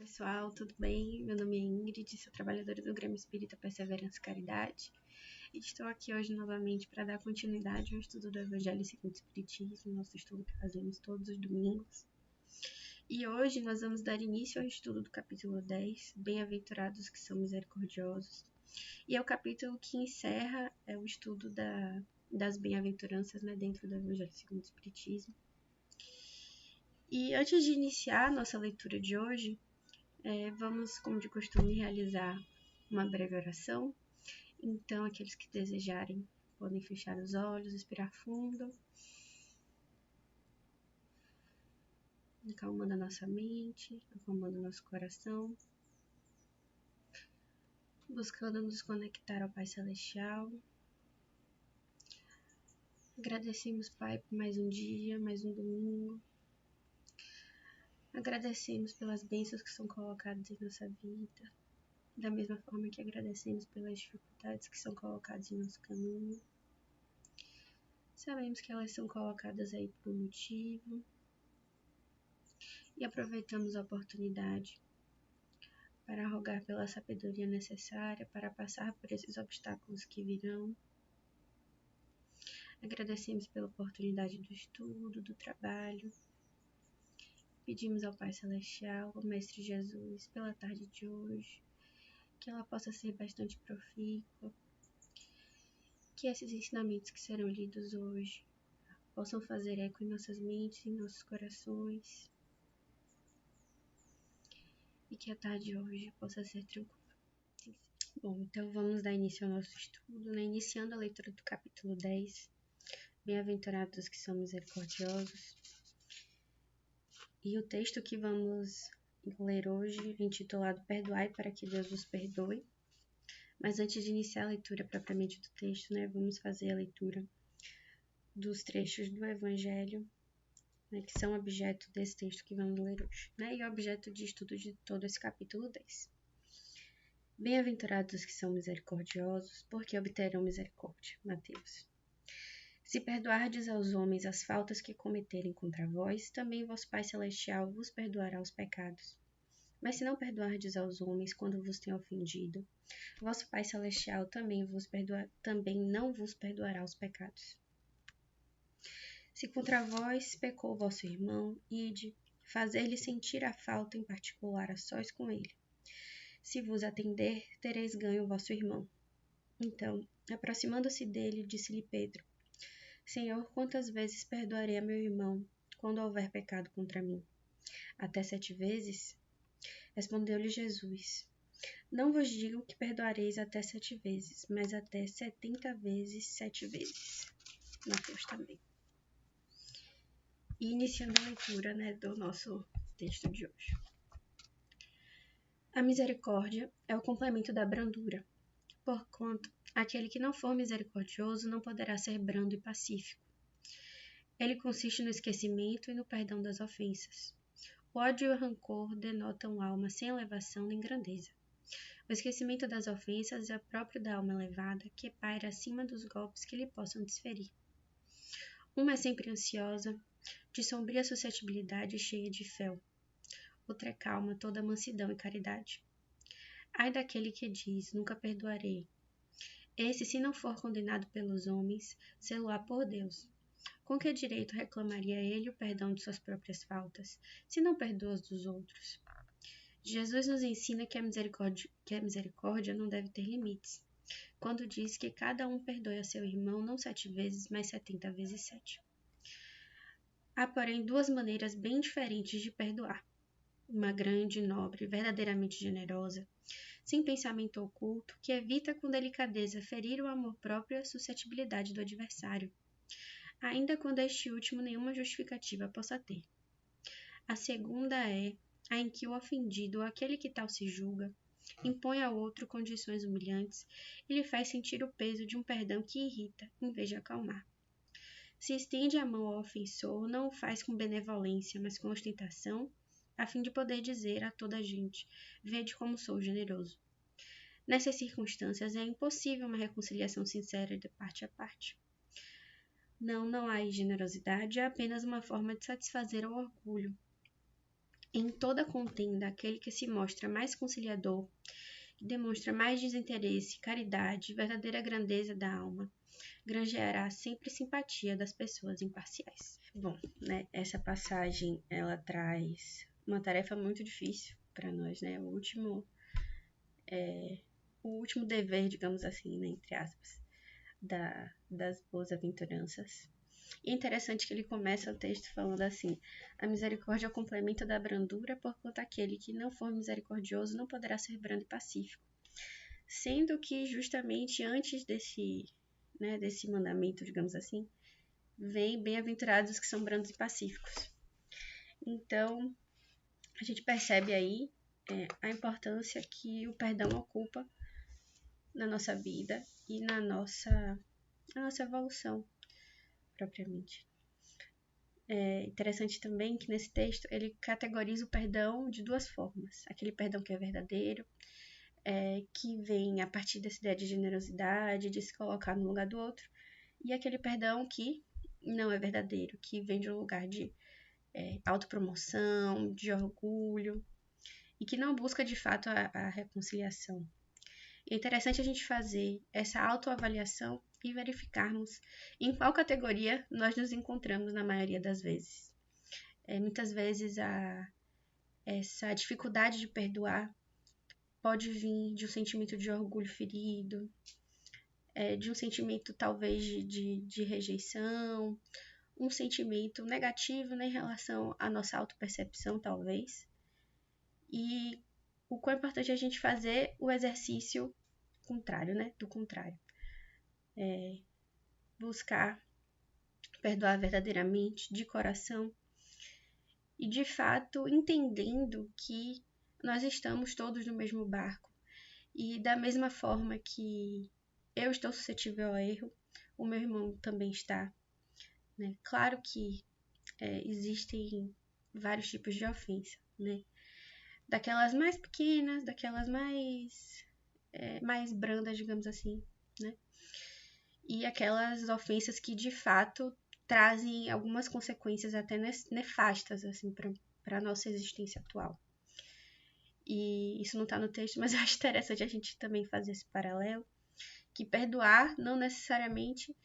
Pessoal, tudo bem? Meu nome é Ingrid, sou trabalhadora do Grêmio Espírita Perseverança e Caridade e estou aqui hoje novamente para dar continuidade ao estudo do Evangelho segundo o Espiritismo, nosso estudo que fazemos todos os domingos. E hoje nós vamos dar início ao estudo do capítulo 10, Bem-aventurados que são misericordiosos, e é o capítulo que encerra o estudo das bem-aventuranças dentro do Evangelho segundo o Espiritismo. E antes de iniciar a nossa leitura de hoje, vamos, como de costume, realizar uma breve oração. Então, aqueles que desejarem podem fechar os olhos, respirar fundo, acalmando a nossa mente, acalmando o nosso coração, buscando nos conectar ao Pai Celestial. Agradecemos, Pai, por mais um dia, mais um domingo. Agradecemos pelas bênçãos que são colocadas em nossa vida, da mesma forma que agradecemos pelas dificuldades que são colocadas em nosso caminho. Sabemos que elas são colocadas aí por um motivo e aproveitamos a oportunidade para rogar pela sabedoria necessária para passar por esses obstáculos que virão. Agradecemos pela oportunidade do estudo, do trabalho. Pedimos ao Pai Celestial, ao Mestre Jesus, pela tarde de hoje, que ela possa ser bastante profícua, que esses ensinamentos que serão lidos hoje possam fazer eco em nossas mentes, em nossos corações, e que a tarde de hoje possa ser tranquila. Bom, então vamos dar início ao nosso estudo, iniciando a leitura do capítulo 10, Bem-aventurados que são misericordiosos. E o texto que vamos ler hoje é intitulado Perdoai para que Deus vos perdoe. Mas antes de iniciar a leitura propriamente do texto, vamos fazer a leitura dos trechos do Evangelho, que são objeto desse texto que vamos ler hoje, e objeto de estudo de todo esse capítulo 10. Bem-aventurados que são misericordiosos, porque obterão misericórdia. Mateus. Se perdoardes aos homens as faltas que cometerem contra vós, também vosso Pai Celestial vos perdoará os pecados. Mas se não perdoardes aos homens quando vos têm ofendido, vosso Pai Celestial também não vos perdoará os pecados. Se contra vós pecou vosso irmão, ide, fazer-lhe sentir a falta em particular a sós com ele. Se vos atender, tereis ganho vosso irmão. Então, aproximando-se dele, disse-lhe Pedro: Senhor, quantas vezes perdoarei a meu irmão, quando houver pecado contra mim? Até 7 vezes? Respondeu-lhe Jesus: Não vos digo que perdoareis até 7 vezes, mas até 70 vezes 7 vezes. Mateus também. E iniciando a leitura do nosso texto de hoje. A misericórdia é o complemento da brandura, porquanto aquele que não for misericordioso não poderá ser brando e pacífico. Ele consiste no esquecimento e no perdão das ofensas. O ódio e o rancor denotam alma sem elevação nem grandeza. O esquecimento das ofensas é próprio da alma elevada, que paira acima dos golpes que lhe possam desferir. Uma é sempre ansiosa, de sombria suscetibilidade e cheia de fel. Outra é calma, toda mansidão e caridade. Ai daquele que diz, nunca perdoarei. Esse, se não for condenado pelos homens, sê-lo-á por Deus. Com que direito reclamaria ele o perdão de suas próprias faltas, se não perdoa as dos outros? Jesus nos ensina que a misericórdia não deve ter limites, quando diz que cada um perdoe a seu irmão não 7 vezes, mas 70 vezes 7. Há, porém, 2 maneiras bem diferentes de perdoar. Uma grande, nobre, verdadeiramente generosa, sem pensamento oculto, que evita com delicadeza ferir o amor próprio e a suscetibilidade do adversário, ainda quando este último nenhuma justificativa possa ter. A segunda é a em que o ofendido ou aquele que tal se julga impõe ao outro condições humilhantes e lhe faz sentir o peso de um perdão que irrita, em vez de acalmar. Se estende a mão ao ofensor, não o faz com benevolência, mas com ostentação, a fim de poder dizer a toda a gente: vede como sou generoso. Nessas circunstâncias, é impossível uma reconciliação sincera de parte a parte. Não há generosidade, é apenas uma forma de satisfazer o orgulho. Em toda contenda, aquele que se mostra mais conciliador, que demonstra mais desinteresse, caridade, verdadeira grandeza da alma, granjeará sempre simpatia das pessoas imparciais. Bom, né, essa passagem, ela traz uma tarefa muito difícil para nós, né, o último dever, digamos assim, né, entre aspas, das boas-aventuranças. E é interessante que ele começa o texto falando assim: a misericórdia é o complemento da brandura, porquanto aquele que não for misericordioso não poderá ser brando e pacífico. Sendo que justamente antes desse mandamento, digamos assim, vem bem-aventurados os que são brandos e pacíficos. Então, a gente percebe aí a importância que o perdão ocupa na nossa vida e na nossa evolução propriamente. É interessante também que nesse texto ele categoriza o perdão de duas formas. Aquele perdão que é verdadeiro, que vem a partir dessa ideia de generosidade, de se colocar no lugar do outro, e aquele perdão que não é verdadeiro, que vem de um lugar de autopromoção, de orgulho, e que não busca de fato a reconciliação. É interessante a gente fazer essa autoavaliação e verificarmos em qual categoria nós nos encontramos na maioria das vezes. Muitas vezes essa dificuldade de perdoar pode vir de um sentimento de orgulho ferido, de um sentimento talvez de rejeição, um sentimento negativo, né, em relação à nossa autopercepção, talvez. E o quão importante é a gente fazer o exercício contrário, né, do contrário. Buscar perdoar verdadeiramente, de coração, e de fato entendendo que nós estamos todos no mesmo barco. E da mesma forma que eu estou suscetível ao erro, o meu irmão também está. Né? Claro que existem vários tipos de ofensa, né? Daquelas mais pequenas, daquelas mais brandas, digamos assim, né? E aquelas ofensas que de fato trazem algumas consequências até nefastas assim, para a nossa existência atual. E isso não está no texto, mas eu acho interessante a gente também fazer esse paralelo, que perdoar não necessariamente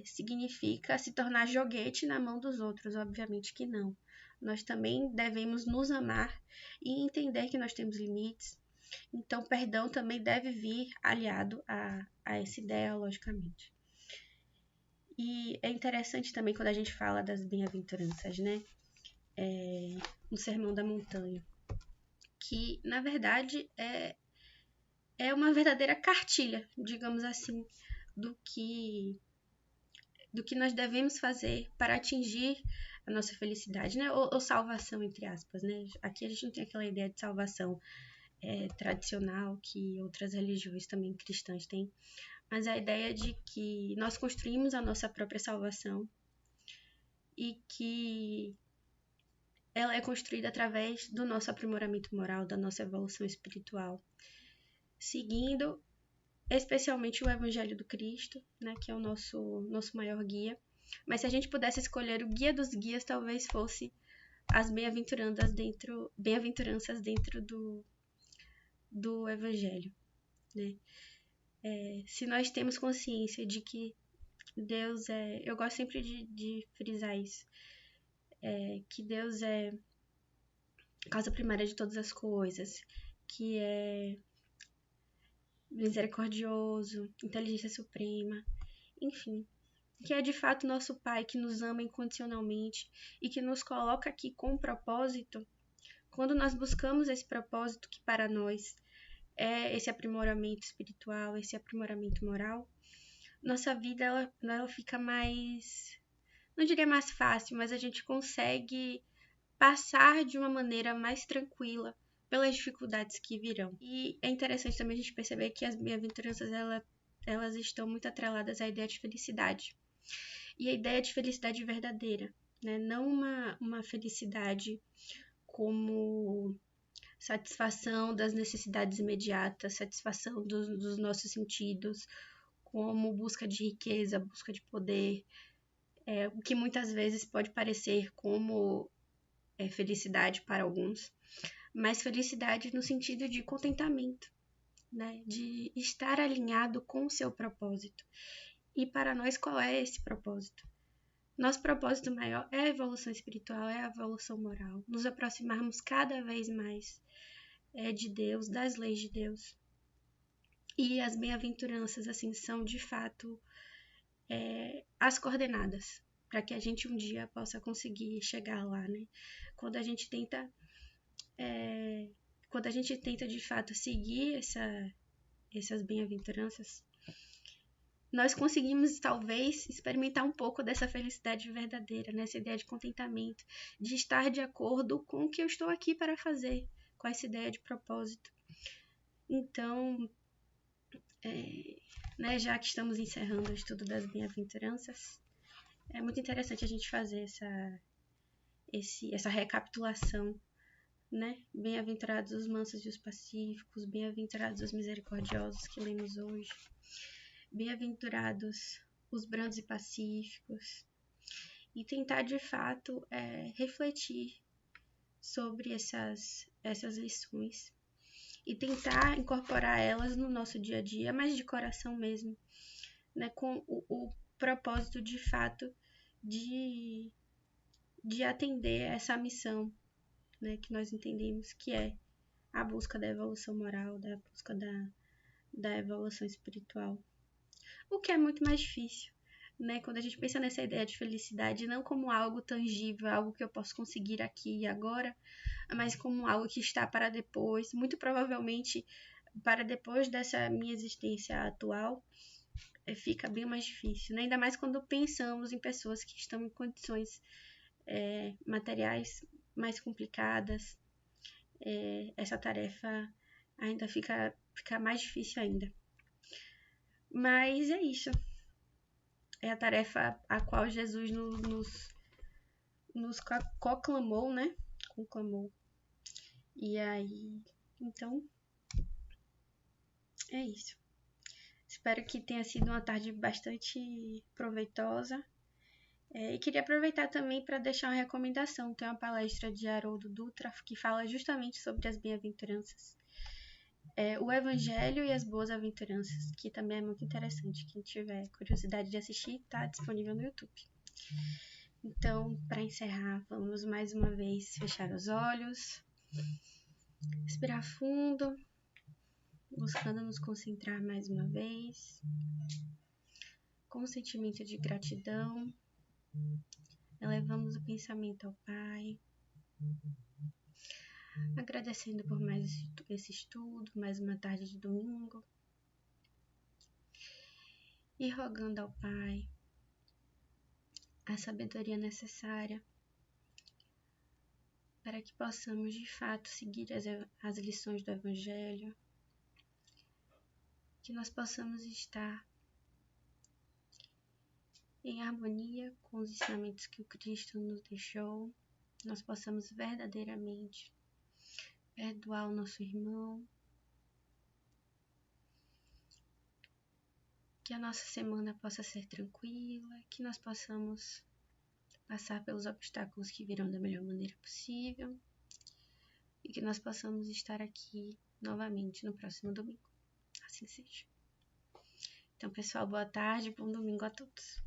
significa se tornar joguete na mão dos outros, obviamente que não. Nós também devemos nos amar e entender que nós temos limites. Então, perdão também deve vir aliado a essa ideia, logicamente. E é interessante também quando a gente fala das bem-aventuranças, né? No Sermão da Montanha, que na verdade é uma verdadeira cartilha, digamos assim, do que nós devemos fazer para atingir a nossa felicidade, né? Ou salvação, entre aspas, né? Aqui a gente não tem aquela ideia de salvação tradicional que outras religiões também cristãs têm, mas a ideia de que nós construímos a nossa própria salvação e que ela é construída através do nosso aprimoramento moral, da nossa evolução espiritual, seguindo especialmente o Evangelho do Cristo, né, que é o nosso maior guia. Mas se a gente pudesse escolher o guia dos guias, talvez fosse as bem-aventuranças dentro do Evangelho. Né? Se nós temos consciência de que Deus eu gosto sempre de frisar isso, que Deus é a causa primária de todas as coisas, que é misericordioso, inteligência suprema, enfim, que é de fato nosso Pai que nos ama incondicionalmente e que nos coloca aqui com um propósito. Quando nós buscamos esse propósito que para nós é esse aprimoramento espiritual, esse aprimoramento moral, nossa vida ela fica mais, não diria mais fácil, mas a gente consegue passar de uma maneira mais tranquila pelas dificuldades que virão. E é interessante também a gente perceber que as bem-aventuranças elas estão muito atreladas à ideia de felicidade. E a ideia de felicidade verdadeira, né? Não uma felicidade como satisfação das necessidades imediatas, satisfação dos nossos sentidos, como busca de riqueza, busca de poder, o que muitas vezes pode parecer como felicidade para alguns, mas felicidade no sentido de contentamento, né? De estar alinhado com o seu propósito. E para nós, qual é esse propósito? Nosso propósito maior é a evolução espiritual, é a evolução moral, nos aproximarmos cada vez mais de Deus, das leis de Deus. E as bem-aventuranças, assim, são de fato as coordenadas para que a gente um dia possa conseguir chegar lá, né? Quando a gente tenta de fato seguir essas bem-aventuranças, nós conseguimos talvez experimentar um pouco dessa felicidade verdadeira, né? Essa ideia de contentamento, de estar de acordo com o que eu estou aqui para fazer, com essa ideia de propósito. Então, né, já que estamos encerrando o estudo das bem-aventuranças, é muito interessante a gente fazer essa recapitulação, né? Bem-aventurados os mansos e os pacíficos, bem-aventurados os misericordiosos que lemos hoje, bem-aventurados os brandos e pacíficos, e tentar de fato refletir sobre essas lições e tentar incorporar elas no nosso dia a dia, mas de coração mesmo, né? Com o propósito de fato de atender essa missão, né? Que nós entendemos que é a busca da evolução moral, da busca da evolução espiritual. O que é muito mais difícil, né? Quando a gente pensa nessa ideia de felicidade, não como algo tangível, algo que eu posso conseguir aqui e agora, mas como algo que está para depois, muito provavelmente para depois dessa minha existência atual, fica bem mais difícil, né? Ainda mais quando pensamos em pessoas que estão em condições materiais mais complicadas, essa tarefa ainda fica mais difícil ainda. Mas é isso. É a tarefa a qual Jesus nos conclamou, né? Conclamou. E aí, então, é isso. Espero que tenha sido uma tarde bastante proveitosa. E queria aproveitar também para deixar uma recomendação. Tem uma palestra de Haroldo Dutra que fala justamente sobre as bem-aventuranças. O Evangelho e as Boas Aventuranças, que também é muito interessante. Quem tiver curiosidade de assistir, está disponível no YouTube. Então, para encerrar, vamos mais uma vez fechar os olhos, respirar fundo, buscando nos concentrar mais uma vez, com um sentimento de gratidão, elevamos o pensamento ao Pai, agradecendo por mais esse estudo, mais uma tarde de domingo, e rogando ao Pai a sabedoria necessária para que possamos de fato seguir as lições do Evangelho, que nós possamos estar em harmonia com os ensinamentos que o Cristo nos deixou, nós possamos verdadeiramente perdoar o nosso irmão, que a nossa semana possa ser tranquila, que nós possamos passar pelos obstáculos que virão da melhor maneira possível e que nós possamos estar aqui novamente no próximo domingo. Assim seja. Então, pessoal, boa tarde, bom domingo a todos.